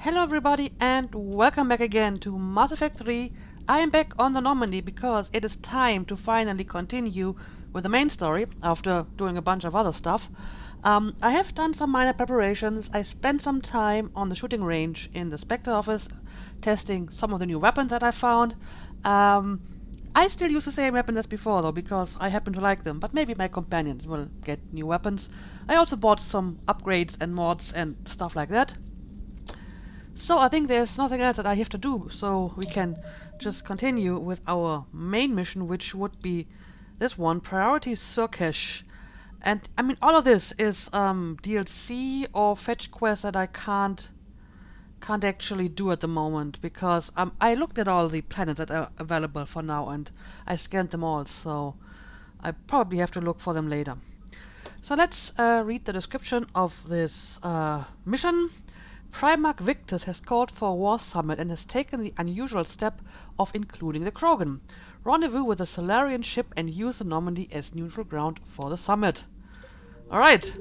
Hello everybody and welcome back again to Mass Effect 3. I am back on the Normandy because it is time to finally continue with the main story after doing a bunch of other stuff. I have done some minor preparations. I spent some time on the shooting range in the Spectre office testing some of the new weapons that I found. I still use the same weapons as before though because I happen to like them, but maybe my companions will get new weapons. I also bought some upgrades and mods and stuff like that. So I think there's nothing else that I have to do, so we can just continue with our main mission, which would be this one, Priority sur'kesh. And I mean, all of this is DLC or fetch quests that I can't actually do at the moment because I looked at all the planets that are available for now and I scanned them all, so I probably have to look for them later. So let's read the description of this mission. Primarch Victus has called for a war summit and has taken the unusual step of including the Krogan. Rendezvous with a Solarian ship and use the Normandy as neutral ground for the summit. Alright,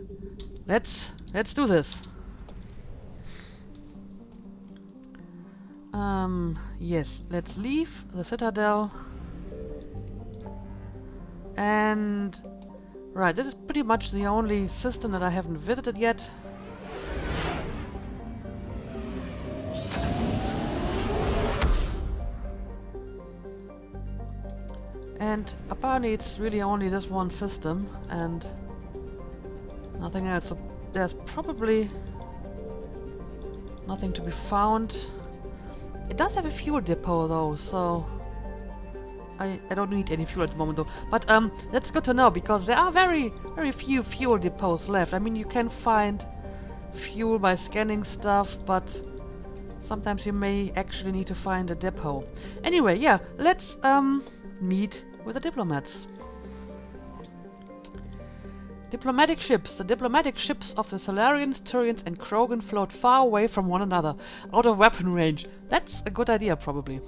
let's do this. Yes, let's leave the Citadel. And right, this is pretty much the only system that I haven't visited yet. And apparently it's really only this one system and nothing else, so there's probably nothing to be found. It does have a fuel depot though, so I don't need any fuel at the moment though. But that's good to know because there are very few fuel depots left. I mean, you can find fuel by scanning stuff, but sometimes you may actually need to find a depot. Anyway, yeah, let's meet with the diplomats. Diplomatic ships. The diplomatic ships of the Solarians, Turians and Krogan float far away from one another, out of weapon range. That's a good idea, probably.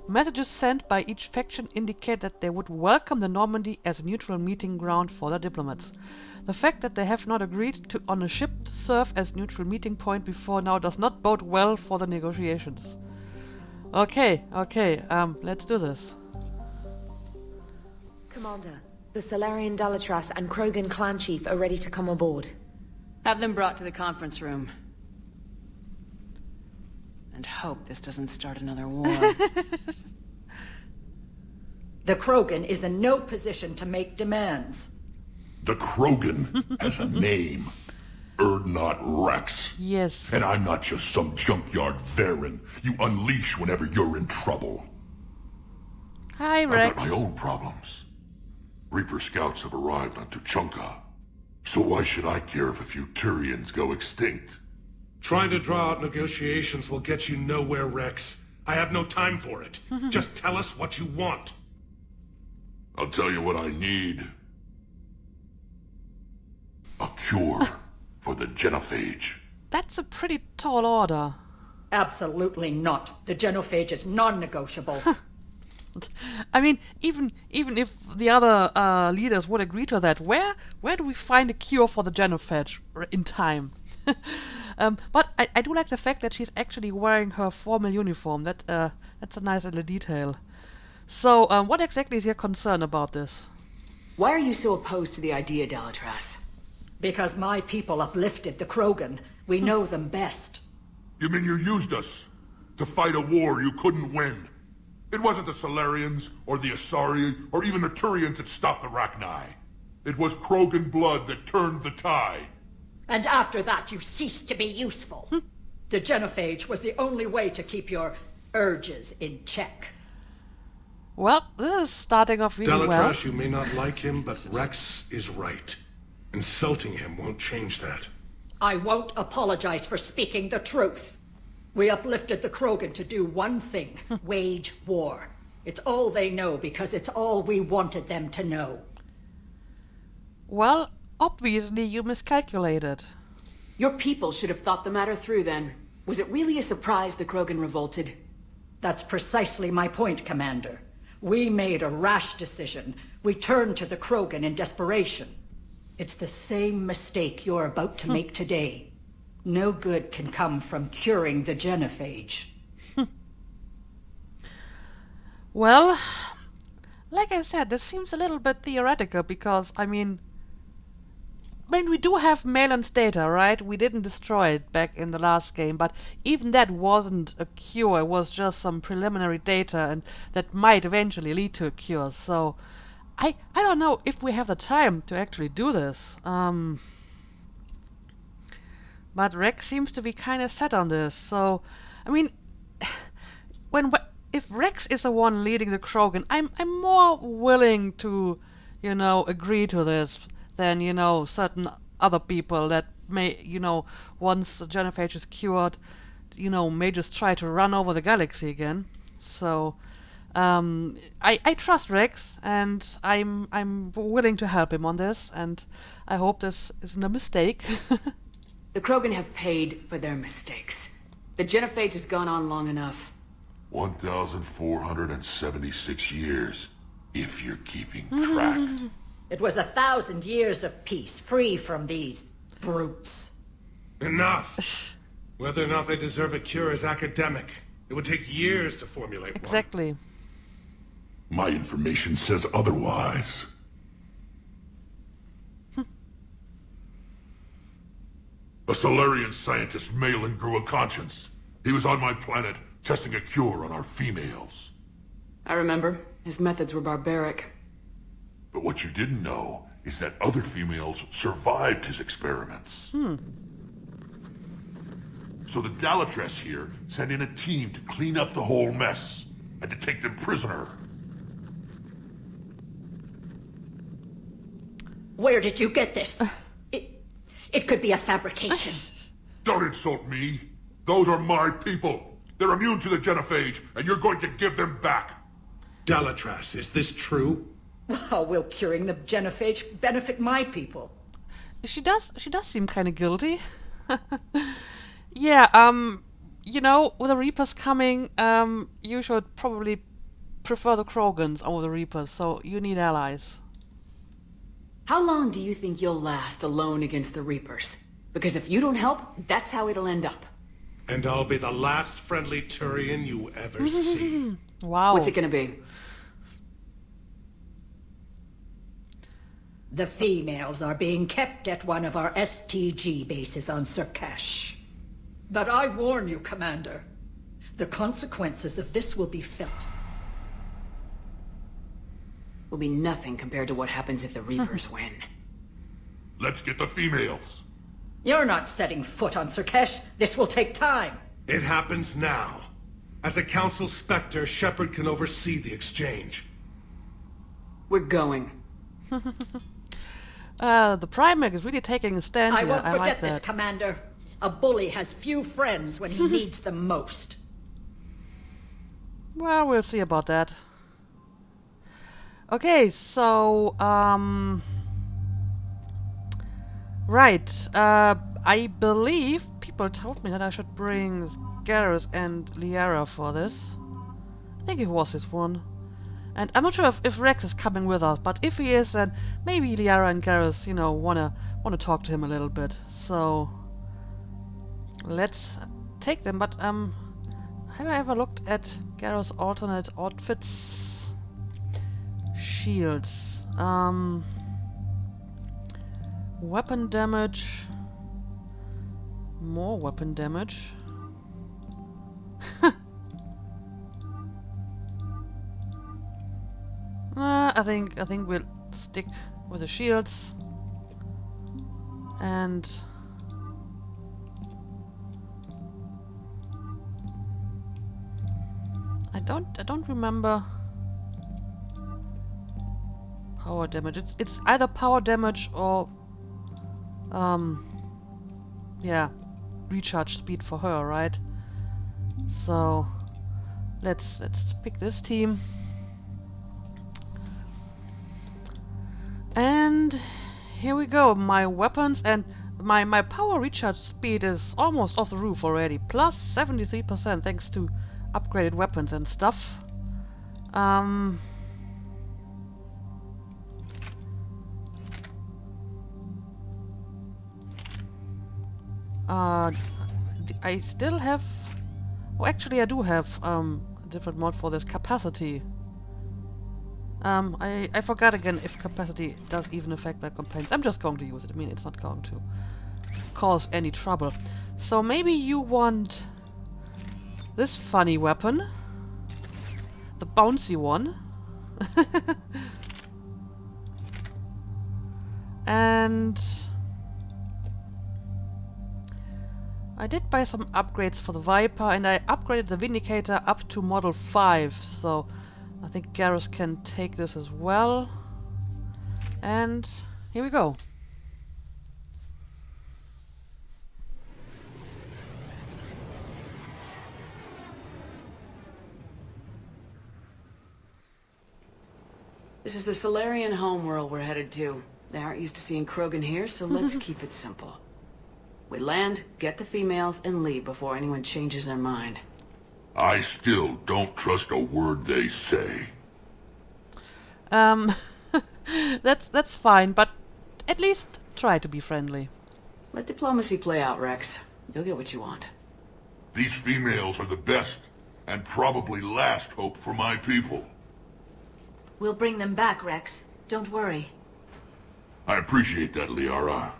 Messages sent by each faction indicate that they would welcome the Normandy as a neutral meeting ground for the diplomats. The fact that they have not agreed on a ship to serve as neutral meeting point before now does not bode well for the negotiations. Okay, let's do this. Commander, the Solarian Dalatras and Krogan clan chief are ready to come aboard. Have them brought to the conference room. And hope this doesn't start another war. The Krogan is in no position to make demands. The Krogan has a name. Urdnot Rex. Yes. And I'm not just some junkyard Varen you unleash whenever you're in trouble. Hi, Rex. I've got my own problems. Reaper scouts have arrived on Tuchanka. So why should I care if a few Turians go extinct? Trying to draw out negotiations will get you nowhere, Rex. I have no time for it. Just tell us what you want. I'll tell you what I need. A cure for the genophage. That's a pretty tall order. Absolutely not. The genophage is non-negotiable. I mean, even if the other leaders would agree to that, where do we find a cure for the genophage in time? But I do like the fact that she's actually wearing her formal uniform. That's a nice little detail. So, what exactly is your concern about this? Why are you so opposed to the idea, Dalatras? Because my people uplifted the Krogan. We know them best. You mean you used us to fight a war you couldn't win? It wasn't the Solarians, or the Asari, or even the Turians that stopped the Rachni. It was Krogan blood that turned the tide. And after that you ceased to be useful. The genophage was the only way to keep your urges in check. Well, this is starting off really well. Dalatras, you may not like him, but Rex is right. Insulting him won't change that. I won't apologize for speaking the truth. We uplifted the Krogan to do one thing, wage war. It's all they know because it's all we wanted them to know. Well, obviously you miscalculated. Your people should have thought the matter through then. Was it really a surprise the Krogan revolted? That's precisely my point, Commander. We made a rash decision. We turned to the Krogan in desperation. It's the same mistake you're about to make today. No good can come from curing the genophage. Well, like I said, this seems a little bit theoretical because, I mean, we do have Malin's data, right? We didn't destroy it back in the last game, but even that wasn't a cure. It was just some preliminary data, and that might eventually lead to a cure. So, I don't know if we have the time to actually do this. But Rex seems to be kind of set on this. So, I mean, if Rex is the one leading the Krogan, I'm more willing to, agree to this than, certain other people that may, once the genophage is cured, may just try to run over the galaxy again. So, I trust Rex, and I'm willing to help him on this, and I hope this isn't a mistake. The Krogan have paid for their mistakes. The genophage has gone on long enough. 1,476 years, if you're keeping track. It was 1,000 years of peace, free from these brutes. Enough! Whether or not they deserve a cure is academic. It would take years to formulate one. Exactly. My information says otherwise. A Solarian scientist, Malin, grew a conscience. He was on my planet, testing a cure on our females. I remember. His methods were barbaric. But what you didn't know is that other females survived his experiments. So the Dalatress here sent in a team to clean up the whole mess and to take them prisoner. Where did you get this? It could be a fabrication. Don't insult me. Those are my people. They're immune to the genophage, and you're going to give them back. Dalatrass, is this true? How will curing the genophage benefit my people? She does seem kind of guilty. Yeah, with the Reapers coming, you should probably prefer the Krogans over the Reapers, so you need allies. How long do you think you'll last alone against the Reapers? Because if you don't help, that's how it'll end up. And I'll be the last friendly Turian you ever see. Wow. What's it gonna be? The females are being kept at one of our STG bases on sur'kesh. But I warn you, Commander, the consequences of this will be felt. Will be nothing compared to what happens if the Reapers win. Let's get the females. You're not setting foot on sur'kesh. This will take time. It happens now. As a Council Spectre, Shepard can oversee the exchange. We're going. The Primarch is really taking a stand I here. won't I forget like this, that. Commander. A bully has few friends when he needs them most. Well, we'll see about that. Okay, so, right, I believe people told me that I should bring Garrus and Liara for this. I think it was this one. And I'm not sure if Rex is coming with us, but if he is, then maybe Liara and Garrus, wanna talk to him a little bit. So, let's take them, but, have I ever looked at Garrus' alternate outfits? Shields. Weapon damage. More weapon damage. I think we'll stick with the shields. And I don't remember power damage. It's either power damage or yeah, recharge speed for her, right? So let's pick this team. And here we go. My weapons and my power recharge speed is almost off the roof already. Plus 73% thanks to upgraded weapons and stuff. I still have... Oh, actually I do have a different mod for this. Capacity. I forgot again if capacity does even affect my companions. I'm just going to use it. I mean, it's not going to cause any trouble. So maybe you want this funny weapon. The bouncy one. And I did buy some upgrades for the Viper, and I upgraded the Vindicator up to Model 5, so I think Garrus can take this as well. And here we go. This is the Solarian homeworld we're headed to. They aren't used to seeing Krogan here, so let's keep it simple. We land, get the females, and leave before anyone changes their mind. I still don't trust a word they say. That's fine, but at least try to be friendly. Let diplomacy play out, Rex. You'll get what you want. These females are the best, and probably last hope for my people. We'll bring them back, Rex. Don't worry. I appreciate that, Liara.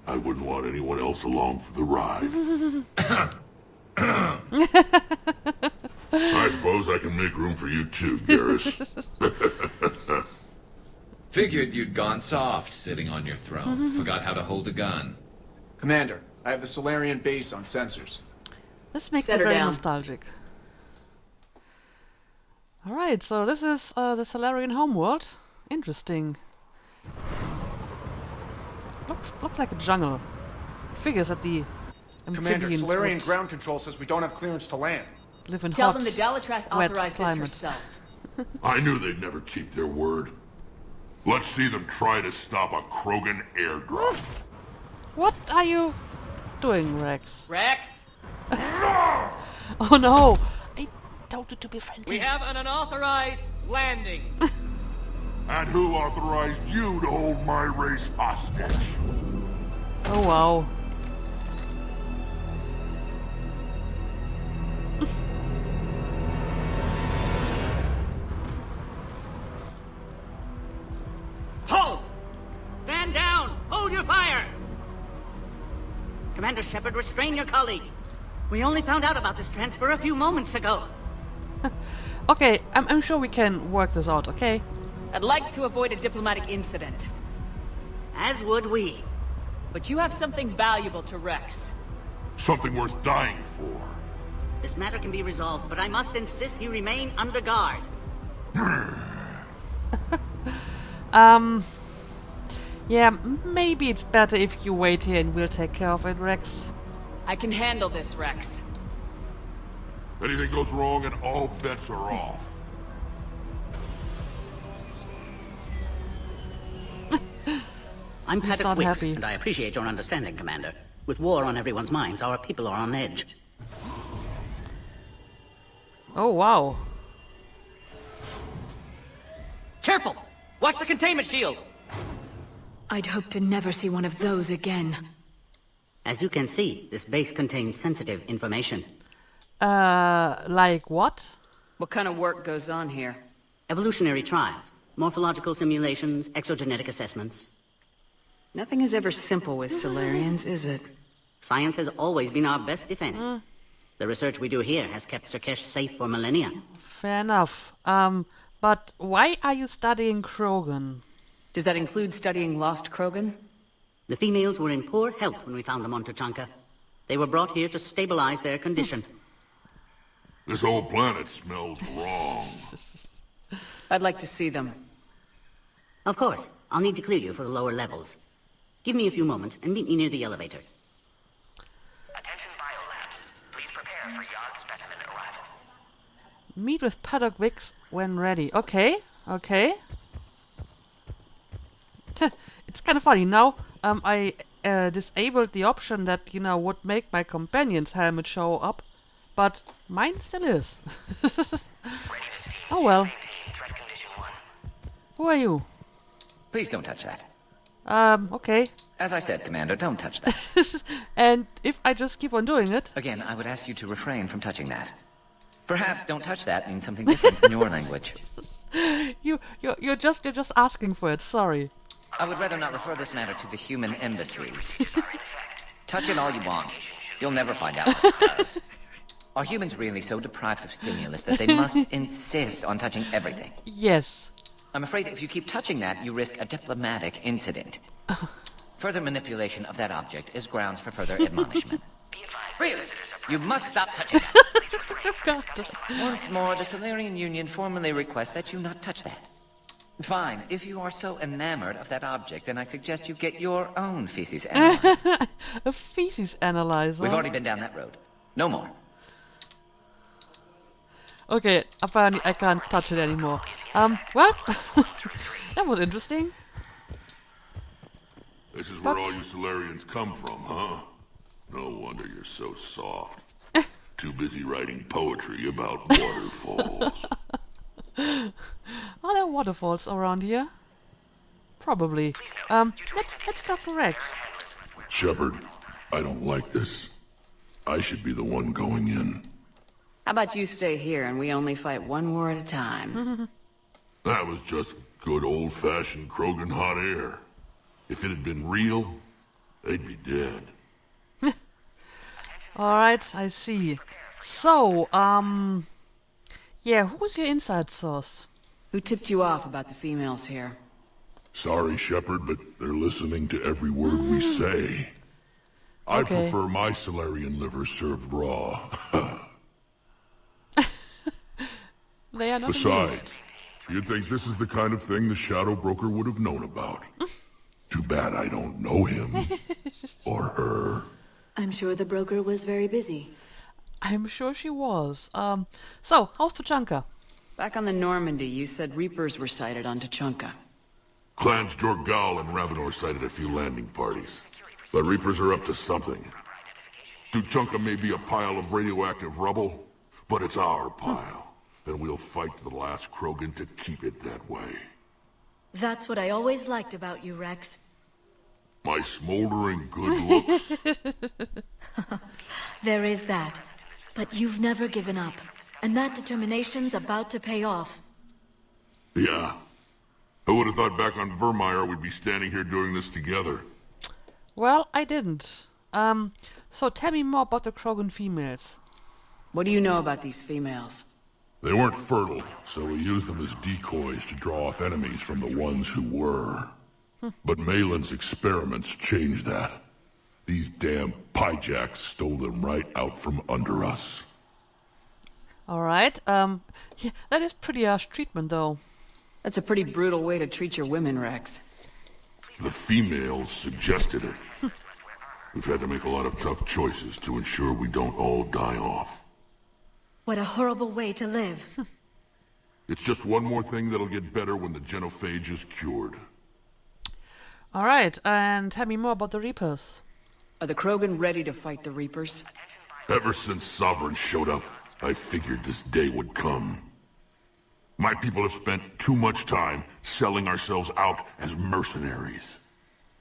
I wouldn't want anyone else along for the ride. I suppose I can make room for you too, Garrus. Figured you'd gone soft sitting on your throne. Forgot how to hold a gun. Commander, I have the Solarian base on sensors. This makes me Set her very down. nostalgic. Alright, so this is the Solarian homeworld. Interesting. Looks like a jungle. Figures that the Commander, amphibians Solarian would ground control says we don't have clearance to land. live in Tell hot, them the Dalatras wet authorized this climate. herself. I knew they'd never keep their word. Let's see them try to stop a Krogan airdrop. What are you doing, Rex? Rex, Oh no! I told you to be friendly. we have an unauthorized landing. And who authorized you to hold my race hostage? Oh wow. Halt! Stand down! Hold your fire! Commander Shepard, restrain your colleague. We only found out about this transfer a few moments ago. Okay, I'm sure we can work this out, okay? I'd like to avoid a diplomatic incident. As would we. But you have something valuable to Rex. Something worth dying for. This matter can be resolved, but I must insist he remain under guard. Yeah, maybe it's better if you wait here and we'll take care of it, Rex. I can handle this, Rex. Anything goes wrong and all bets are off. I'm He's Paddock not Wicks, happy. and I appreciate your understanding, Commander. With war on everyone's minds, our people are on edge. Oh wow. Careful! Watch the containment shield! I'd hope to never see one of those again. As you can see, this base contains sensitive information. Like what? What kind of work goes on here? Evolutionary trials, morphological simulations, exogenetic assessments. Nothing is ever simple with Solarians, is it? Science has always been our best defense. The research we do here has kept sur'kesh safe for millennia. Fair enough. But why are you studying Krogan? Does that include studying lost Krogan? The females were in poor health when we found them on Tuchanka. They were brought here to stabilize their condition. This whole planet smells wrong. I'd like to see them. Of course, I'll need to clear you for the lower levels. Give me a few moments and meet me near the elevator. Attention biolabs. Please prepare for yard specimen arrival. Meet with Paddock Wicks when ready. Okay, okay. It's kind of funny. Now, I disabled the option that, you know, would make my companion's helmet show up, but mine still is. Oh well. Who are you? Please don't touch that. Okay. As I said, Commander, don't touch that. And if I just keep on doing it? Again, I would ask you to refrain from touching that. Perhaps "don't touch that" means something different in your language. You're just asking for it, sorry. I would rather not refer this matter to the human embassy. Touch it all you want. You'll never find out what it does. Are humans really so deprived of stimulus that they must insist on touching everything? Yes. I'm afraid if you keep touching that, you risk a diplomatic incident. Further manipulation of that object is grounds for further admonishment. Really? You must stop touching that. Once more, the Solarian Union formally requests that you not touch that. Fine. If you are so enamored of that object, then I suggest you get your own feces analyzer. A feces analyzer? We've already been down that road. No more. Okay, apparently I can't touch it anymore. Well, that was interesting. This is where all you Solarians come from, huh? No wonder you're so soft. Too busy writing poetry about waterfalls. Are there waterfalls around here? Probably. Let's talk to Rex. Shepard, I don't like this. I should be the one going in. How about you stay here and we only fight one war at a time? That was just good old-fashioned Krogan hot air. If it had been real, they'd be dead. Alright, I see. So, yeah, who's your inside source? Who tipped you off about the females here? Sorry, Shepard, but they're listening to every word we say. I prefer my Solarian liver served raw. They are not Besides, amused. you'd think this is the kind of thing the Shadow Broker would have known about. Too bad I don't know him. Or her. I'm sure the broker was very busy. I'm sure she was. So, how's Tuchanka? Back on the Normandy, you said Reapers were sighted on Tuchanka. Clans Jorgal and Ravenor sighted a few landing parties. The Reapers are up to something. Tuchanka may be a pile of radioactive rubble, but it's our pile. And we'll fight to the last Krogan to keep it that way. That's what I always liked about you, Rex. My smoldering good looks? There is that. But you've never given up. And that determination's about to pay off. Yeah. I would have thought back on Vermeer we'd be standing here doing this together. Well, I didn't. So tell me more about the Krogan females. What do you know about these females? They weren't fertile, so we used them as decoys to draw off enemies from the ones who were. But Malin's experiments changed that. These damn pyjacks stole them right out from under us. Alright, yeah, that is pretty harsh treatment, though. That's a pretty brutal way to treat your women, Rex. The females suggested it. We've had to make a lot of tough choices to ensure we don't all die off. What a horrible way to live. It's just one more thing that'll get better when the genophage is cured. Alright, and tell me more about the Reapers. Are the Krogan ready to fight the Reapers? Ever since Sovereign showed up, I figured this day would come. My people have spent too much time selling ourselves out as mercenaries.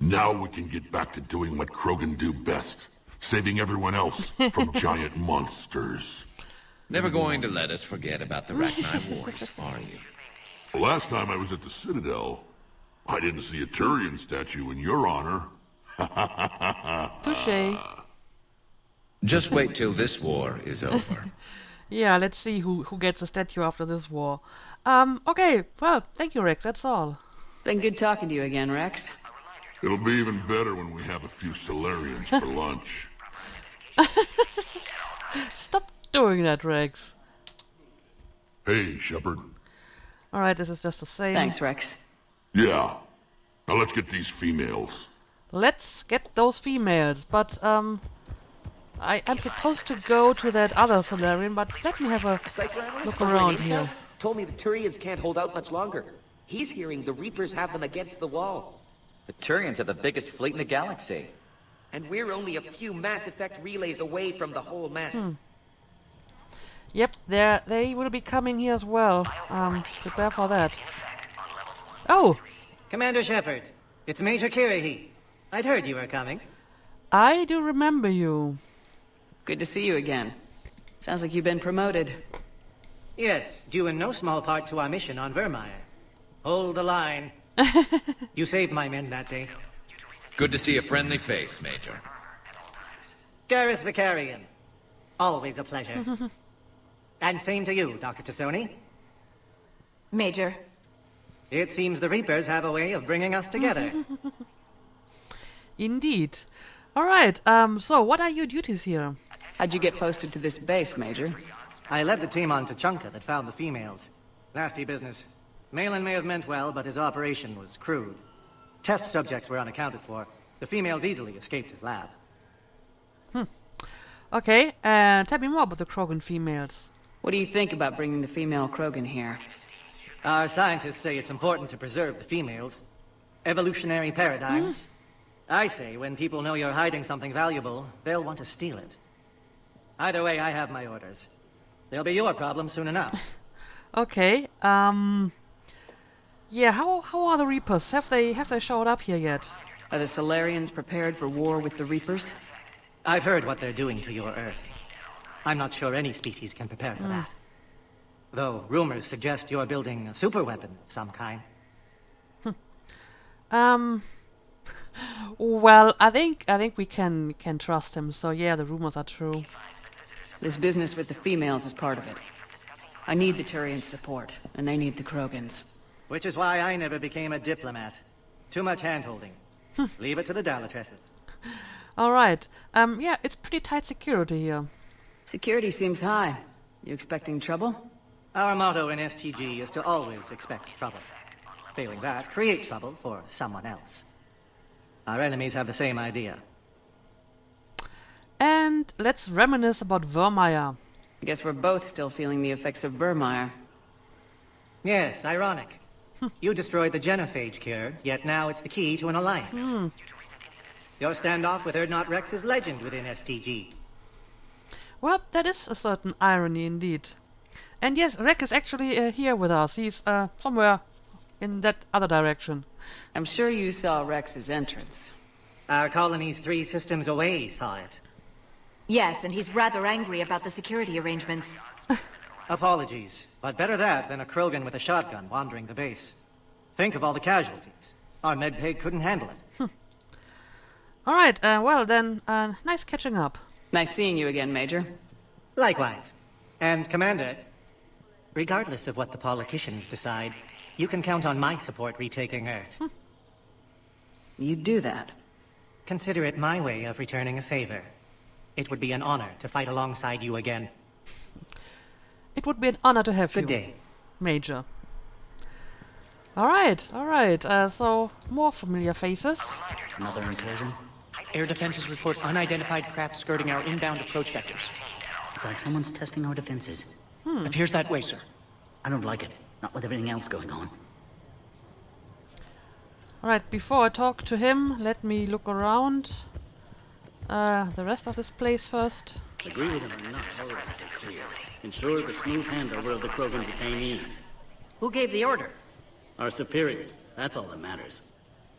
Now we can get back to doing what Krogan do best, saving everyone else from giant monsters. Never going to let us forget about the Rachni Wars, are you? The last time I was at the Citadel, I didn't see a Turian statue in your honor. Touché. Just wait till this war is over. Yeah, let's see who gets a statue after this war. Okay, well, thank you, Rex, that's all. It's been good talking to you again, Rex. It'll be even better when we have a few Solarians for lunch. Stop doing that, Rex. Hey, Shepard. Alright, this is just the same. Thanks, Rex. Yeah. Now let's get these females. Let's get those females, but, I'm supposed to go to that other Solarian, but let me have a look around here. Told me the Turians can't hold out much longer. He's hearing the Reapers have them against the wall. The Turians are the biggest fleet in the galaxy. And we're only a few Mass Effect relays away from the whole mess. Yep, they will be coming here as well. Prepare for that. Oh! Commander Shepard, It's Major Kirihi. I'd heard you were coming. I do remember you. Good to see you again. Sounds like you've been promoted. Yes, due in no small part to our mission on Vermeer. Hold the line. You saved my men that day. Good to see a friendly face, Major. Garrus Vicarian. Always a pleasure. And same to you, Dr. Tassoni. Major. It seems the Reapers have a way of bringing us together. Indeed. Alright, so what are your duties here? How'd you get posted to this base, Major? I led the team on Tachanka that found the females. Nasty business. Malin may have meant well, but his operation was crude. Test subjects were unaccounted for. The females easily escaped his lab. Okay, tell me more about the Krogan females. What do you think about bringing the female Krogan here? Our scientists say it's important to preserve the females. Evolutionary paradigms. I say when people know you're hiding something valuable, they'll want to steal it. Either way, I have my orders. They'll be your problem soon enough. Okay, yeah, how are the Reapers? Have they showed up here yet? Are the Solarians prepared for war with the Reapers? I've heard what they're doing to your Earth. I'm not sure any species can prepare for that. Though rumors suggest you're building a superweapon of some kind. Well, I think we can trust him. So yeah, the rumors are true. This business with the females is part of it. I need the Turians' support, and they need the Krogans. Which is why I never became a diplomat. Too much hand-holding. Leave it to the Dalatresses. Alright, yeah, it's pretty tight security here. Security seems high. You expecting trouble? Our motto in STG is to always expect trouble. Failing that, create trouble for someone else. Our enemies have the same idea. And let's reminisce about Vermeer. I guess we're both still feeling the effects of Vermeer. Yes, ironic. You destroyed the genophage cure, yet now it's the key to an alliance. Your standoff with Erdnot Rex is legend within STG. Well, that is a certain irony indeed. And yes, Rex is actually here with us. He's somewhere in that other direction. I'm sure you saw Rex's entrance. Our colony's 3 systems away saw it. Yes, and he's rather angry about the security arrangements. Apologies, but better that than a Krogan with a shotgun wandering the base. Think of all the casualties. Our medpay couldn't handle it. Alright, well then, nice catching up. Nice seeing you again, Major. Likewise. And Commander, regardless of what the politicians decide, you can count on my support retaking Earth. You do that? Consider it my way of returning a favor. It would be an honor to fight alongside you again. It would be an honor to have you. Good day. Major. Alright, so more familiar faces. Another incursion? Air defenses report unidentified craft skirting our inbound approach vectors. It's like someone's testing our defenses. Appears that way, sir. I don't like it. Not with everything else going on. Alright, before I talk to him, let me look around. The rest of this place first. Agree with him or not, our orders are clear. Ensure the smooth handover of the Krogan detainees. Who gave the order? Our superiors. That's all that matters.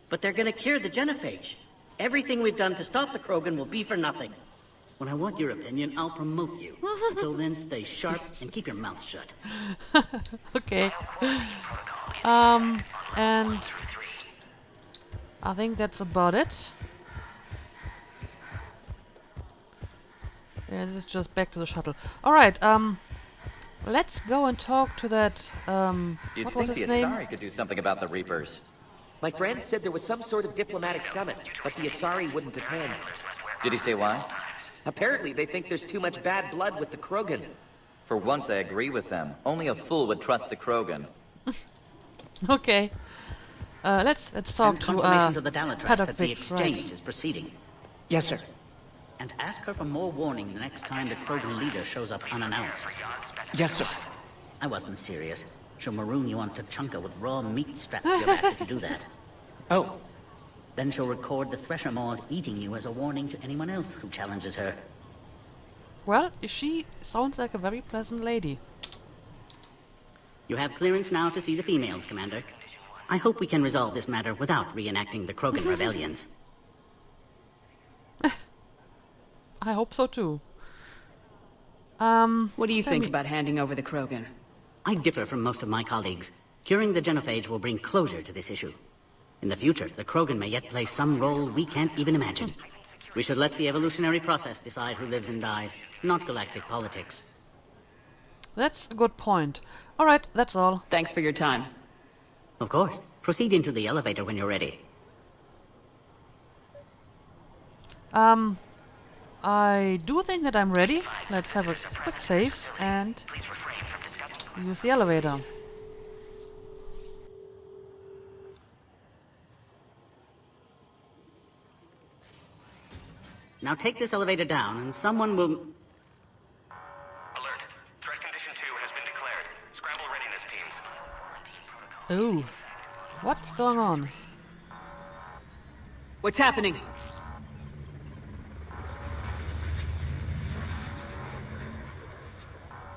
But they're gonna cure the genophage. Everything we've done to stop the Krogan will be for nothing. When I want your opinion, I'll promote you. Until then, stay sharp and keep your mouth shut. Okay. And I think that's about it. Yeah, this is just back to the shuttle. Alright, let's go and talk to that, You'd what was think his the name? Asari could do something about the Reapers. My friend said there was some sort of diplomatic summit, but the Asari wouldn't attend. Did he say why? Apparently they think there's too much bad blood with the Krogan. For once I agree with them. Only a fool would trust the Krogan. Okay. Let's talk Send confirmation to the Paddock Dalatrass that the Vix, exchange right. is proceeding. Yes, sir. And ask her for more warning the next time the Krogan leader shows up unannounced. Yes, sir. I wasn't serious. She'll maroon you on Tachanka with raw meat strapped to your back if you do that. Oh. Then she'll record the Thresher Maws eating you as a warning to anyone else who challenges her. Well, she sounds like a very pleasant lady. You have clearance now to see the females, Commander. I hope we can resolve this matter without reenacting the Krogan rebellions. I hope so too. What do you think about handing over the Krogan? I differ from most of my colleagues. Curing the genophage will bring closure to this issue. In the future, the Krogan may yet play some role we can't even imagine. We should let the evolutionary process decide who lives and dies, not galactic politics. That's a good point. Alright, that's all. Thanks for your time. Of course. Proceed into the elevator when you're ready. I do think that I'm ready. Let's have a quick save and use the elevator. Now take this elevator down and someone will... Alert. Threat condition 2 has been declared. Scramble readiness teams. Ooh. What's going on? What's happening?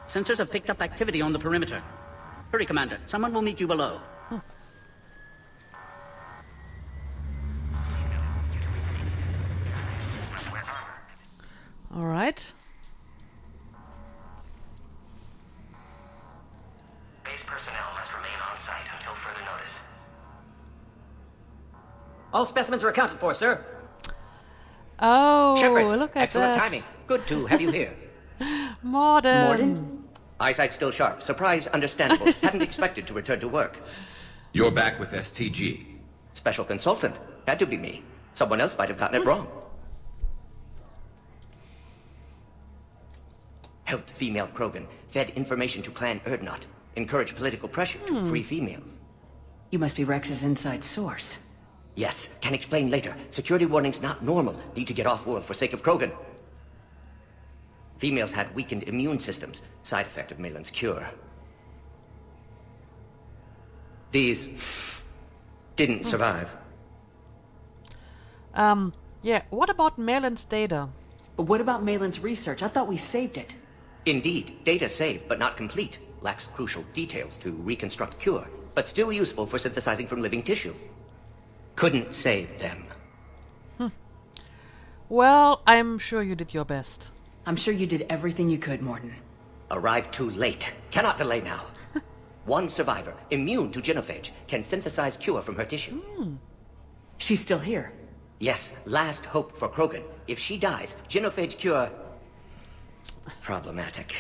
Sensors have picked up activity on the perimeter. Hurry, Commander. Someone will meet you below. All right. Base personnel must remain on site until further notice. All specimens are accounted for, sir. Oh, Shepard, look at excellent that. timing. Good to have you here. Morden. Eyesight still sharp. Surprise understandable. Hadn't expected to return to work. You're back with STG. Special consultant. Had to be me. Someone else might have gotten it wrong. Helped female Krogan. Fed information to Clan Erdnot. Encouraged political pressure to free females. You must be Rex's inside source. Yes, can explain later. Security warnings not normal. Need to get off-world for sake of Krogan. Females had weakened immune systems. Side effect of Malin's cure. These... didn't survive. Yeah, what about Malin's data? But what about Malin's research? I thought we saved it. Indeed, data saved, but not complete. Lacks crucial details to reconstruct cure, but still useful for synthesizing from living tissue. Couldn't save them. Well, I'm sure you did your best. I'm sure you did everything you could, Morden. Arrived too late. Cannot delay now. One survivor, immune to genophage, can synthesize cure from her tissue. She's still here. Yes, last hope for Krogan. If she dies, genophage cure... problematic.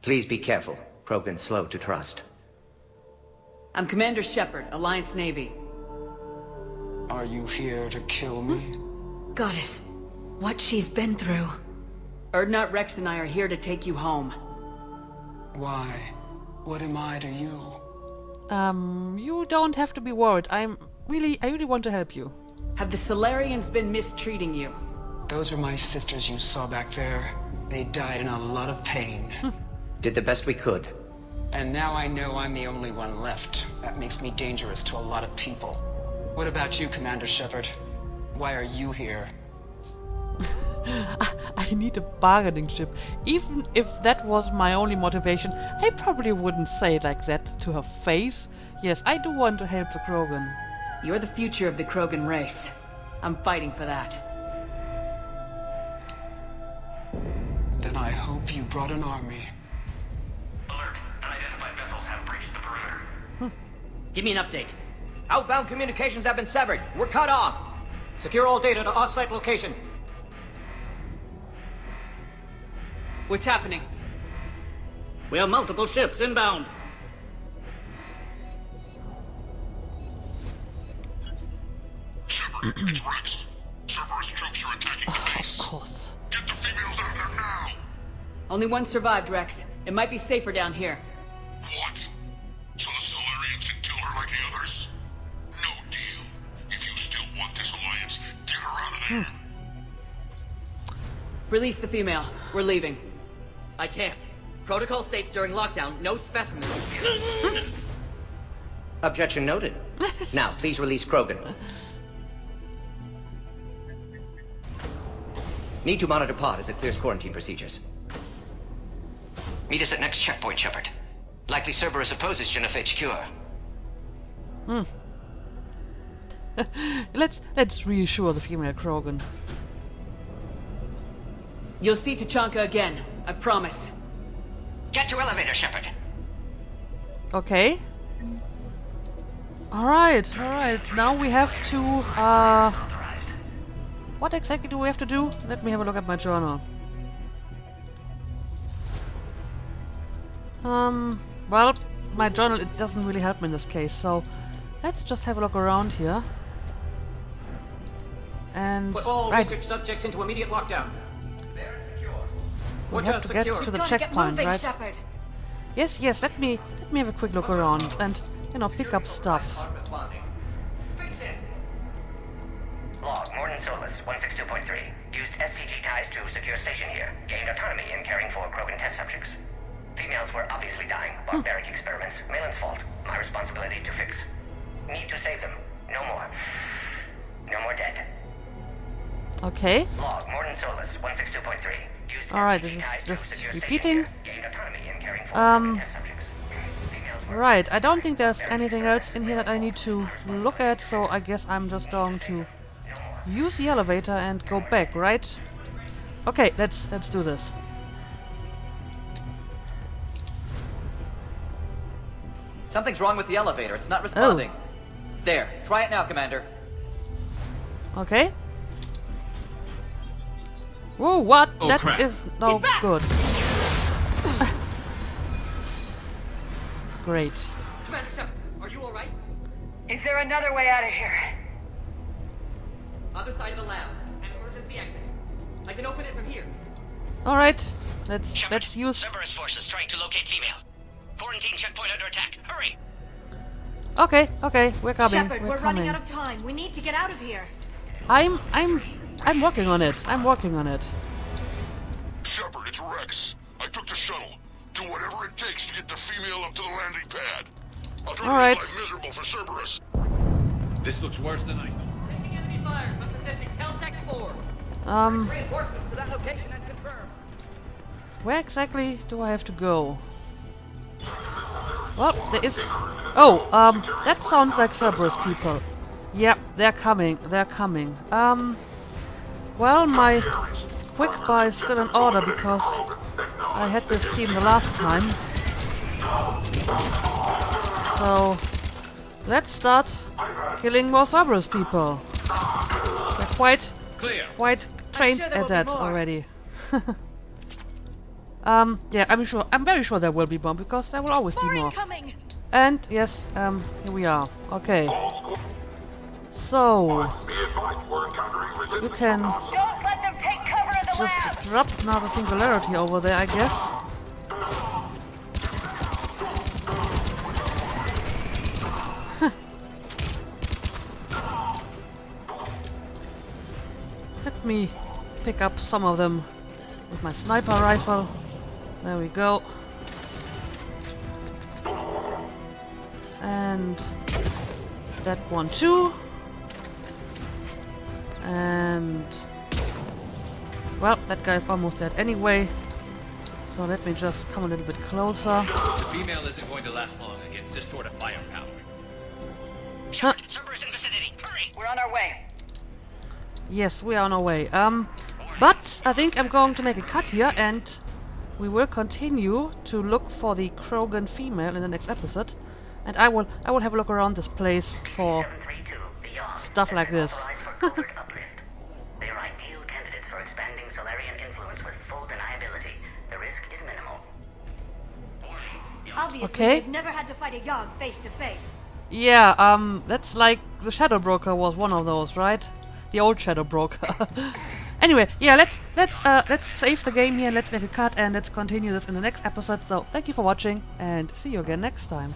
Please be careful. Krogan slow to trust. I'm Commander Shepard, Alliance Navy. Are you here to kill me? Goddess, what she's been through. Erdnot, Rex, and I are here to take you home. Why? What am I to you? You don't have to be worried. I really want to help you. Have the Solarians been mistreating you? Those are my sisters you saw back there. They died in a lot of pain. Did the best we could. And now I know I'm the only one left. That makes me dangerous to a lot of people. What about you, Commander Shepard? Why are you here? I need a bargaining chip. Even if that was my only motivation, I probably wouldn't say it like that to her face. Yes, I do want to help the Krogan. You're the future of the Krogan race. I'm fighting for that. Then I hope you brought an army. Alert. Unidentified vessels have breached the perimeter. Give me an update. Outbound communications have been severed. We're cut off. Secure all data to off-site location. What's happening? We have multiple ships inbound. Shepard, it's Rex. Cerberus troops are attacking the base. Of course. Get the females out of there now! Only one survived, Rex. It might be safer down here. What? So the Solarians can kill her like the others? No deal. If you still want this alliance, get her out of there. Release the female. We're leaving. I can't. Protocol states during lockdown, no specimens. Objection noted. Now, please release Krogan. Need to monitor pod as it clears quarantine procedures. Meet us at next checkpoint, Shepard. Likely Cerberus opposes genophage cure. Let's reassure the female Krogan. You'll see Tachanka again, I promise. Get to elevator, Shepard. Okay. Alright. Now we have to, what exactly do we have to do? Let me have a look at my journal. Well, my journal, it doesn't really help me in this case, so let's just have a look around here. And Put all right, research subjects into immediate lockdown. we have to get to the checkpoint, right? Shepard. Yes, let me have a quick look around and, you know, pick up stuff. Log, Morden Solus, 162.3. Used STG ties to secure station here. Gained autonomy in caring for Krogan test subjects. Females were obviously dying. Barbaric experiments. Malin's fault. My responsibility to fix. Need to save them. No more. No more dead. Okay. Log, Morden Solus, 162.3. Alright, this is just repeating. Right, I don't think there's anything else in here that I need to look at, so I guess I'm just going to use the elevator and go back, right? Okay, let's do this. Something's wrong with the elevator. It's not responding. There. Try it now, Commander. Okay. Whoa, what? Oh, that crap. is no good. Great. Commander Shepard, are you alright? Is there another way out of here? Other side of the lab. An emergency exit. I can open it from here. Alright, let's use... Cerberus forces trying to locate female. Quarantine checkpoint under attack. Hurry! Okay, we're coming. Shepard, we're running out of time. We need to get out of here. I'm working on it. Shepard, it's Rex. I took the shuttle. Do whatever it takes to get the female up to the landing pad. I'll try to make life miserable for Cerberus. This looks worse than I thought. Taking enemy fire from possessing Teltec 4. Reinforcements to that location and confirmed. Where exactly do I have to go? Well, there is... Oh, that sounds like Cerberus people. Yep, they're coming. Well, my quick buy is still in order because I had this team the last time. So, let's start killing more Cerberus people. They're quite trained at that already. Yeah, I'm very sure there will be more because there will always be more. And yes, here we are. Okay. So you can just drop another singularity over there, I guess. Let me pick up some of them with my sniper rifle. There we go. And that one too. And well, that guy's almost dead anyway. So let me just come a little bit closer. The female isn't going to last long against this sort of firepower. Shepard, Cerberus in the vicinity. Hurry! We're on our way. Yes, we are on our way. But I think I'm going to make a cut here, and we will continue to look for the Krogan female in the next episode. And I will have a look around this place for stuff like this. They are ideal candidates for expanding Solarian influence with full deniability. The risk is minimal. Obviously, they've never had to fight a Yogg face to face. Yeah, that's like the Shadow Broker was one of those, right? The old Shadow Broker. Anyway, yeah, let's save the game here, let's make a cut, and let's continue this in the next episode. So, thank you for watching, and see you again next time.